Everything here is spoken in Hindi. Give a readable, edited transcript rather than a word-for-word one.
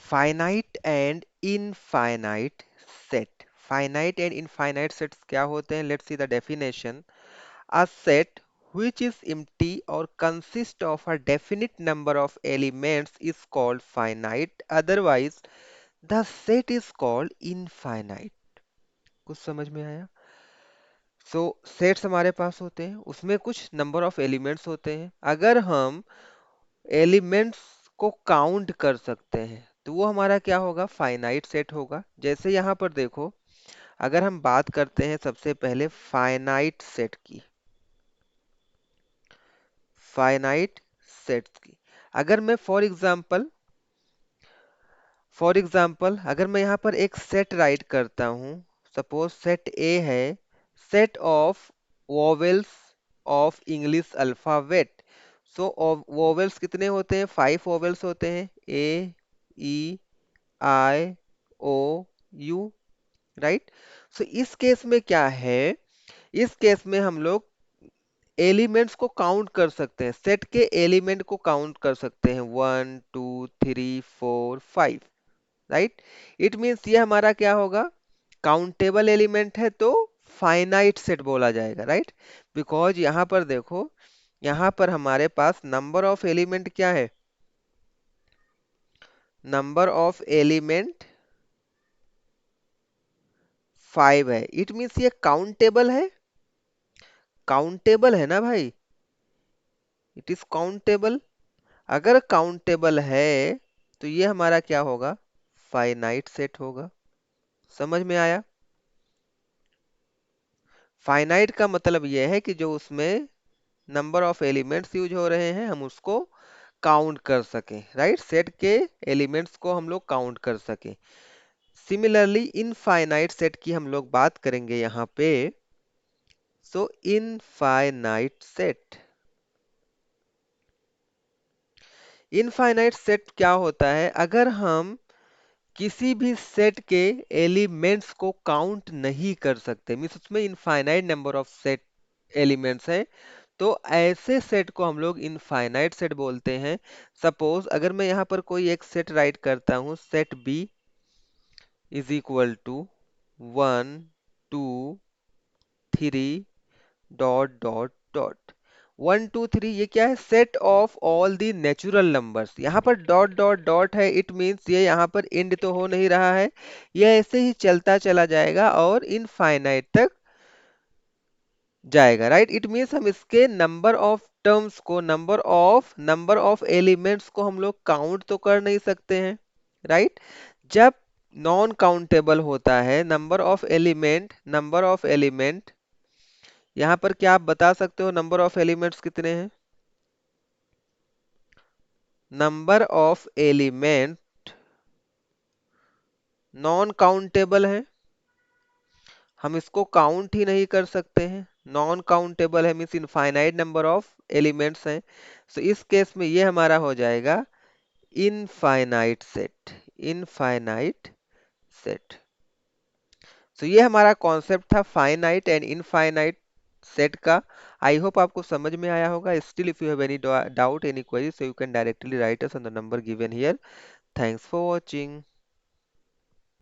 Finite and infinite set. Finite and infinite sets क्या होते हैं? Let's see the definition. A set which is empty or consists of a definite number of elements is called finite. Otherwise, the set is called infinite. कुछ समझ में आया? सो सेट्स हमारे पास होते हैं, उसमें कुछ नंबर ऑफ एलिमेंट्स होते हैं। अगर हम एलिमेंट्स को काउंट कर सकते हैं तो वो हमारा क्या होगा? फाइनाइट सेट होगा। जैसे यहाँ पर देखो, अगर हम बात करते हैं सबसे पहले फाइनाइट सेट की, फाइनाइट सेट्स की, अगर मैं फॉर एग्जांपल अगर मैं यहाँ पर एक सेट राइट करता हूँ, सपोज सेट ए है, set of vowels of English alphabet. So vowels कितने होते हैं? 5 वोवेल्स होते हैं, ए, ई, आई, ओ, यू, राइट। सो इस केस में क्या है? इस केस में हम लोग एलिमेंट्स को काउंट कर सकते हैं, सेट के एलिमेंट को काउंट कर सकते हैं, 1 2 3 4 5, राइट। इट मीन्स ये हमारा क्या होगा? काउंटेबल एलिमेंट है तो फाइनाइट सेट बोला जाएगा, राइट। बिकॉज यहाँ पर देखो, यहाँ पर हमारे पास नंबर ऑफ एलिमेंट क्या है? नंबर ऑफ एलिमेंट 5 है। इट मीन्स ये काउंटेबल है, काउंटेबल है ना भाई, इट इज काउंटेबल। अगर काउंटेबल है तो ये हमारा क्या होगा? फाइनाइट सेट होगा। समझ में आया? फाइनाइट का मतलब ये है कि जो उसमें नंबर ऑफ एलिमेंट्स यूज हो रहे हैं हम उसको काउंट कर सकें, राइट। सेट के एलिमेंट्स को हम लोग काउंट कर सकें। सिमिलरली इनफाइनाइट सेट की हम लोग बात करेंगे यहाँ पे। सो इनफाइनाइट सेट, इनफाइनाइट सेट क्या होता है? अगर हम किसी भी सेट के एलिमेंट्स को काउंट नहीं कर सकते, मीन्स उसमें infinite number of set elements हैं, तो ऐसे सेट को हम लोग इनफाइनाइट सेट बोलते हैं। सपोज अगर मैं यहाँ पर कोई एक सेट राइट करता हूँ, set B is equal to 1 2 3 dot dot dot 1 2 3, ये क्या है? Set of all the natural numbers. यहाँ पर डॉट डॉट डॉट है, इट मीन्स ये यहाँ पर एंड तो हो नहीं रहा है, ये ऐसे ही चलता चला जाएगा और इनफाइनाइट तक जाएगा, राइट। इट मीन्स हम इसके नंबर ऑफ टर्म्स को, नंबर ऑफ एलिमेंट्स को हम लोग काउंट तो कर नहीं सकते हैं, राइट। जब नॉन काउंटेबल होता है नंबर ऑफ एलिमेंट, यहाँ पर क्या आप बता सकते हो नंबर ऑफ एलिमेंट्स कितने हैं? Number of element non countable है, हम इसको काउंट ही नहीं कर सकते हैं। नॉन काउंटेबल है means infinite number of elements हैं। सो इस केस में ये हमारा हो जाएगा इनफाइनाइट सेट, इनफाइनाइट सेट। सो ये हमारा कॉन्सेप्ट था फाइनाइट एंड इनफाइनाइट सेट का। आई होप आपको समझ में आया होगा। Still if you have any doubt, any query, so you can directly right us on the number given here. Thanks for watching.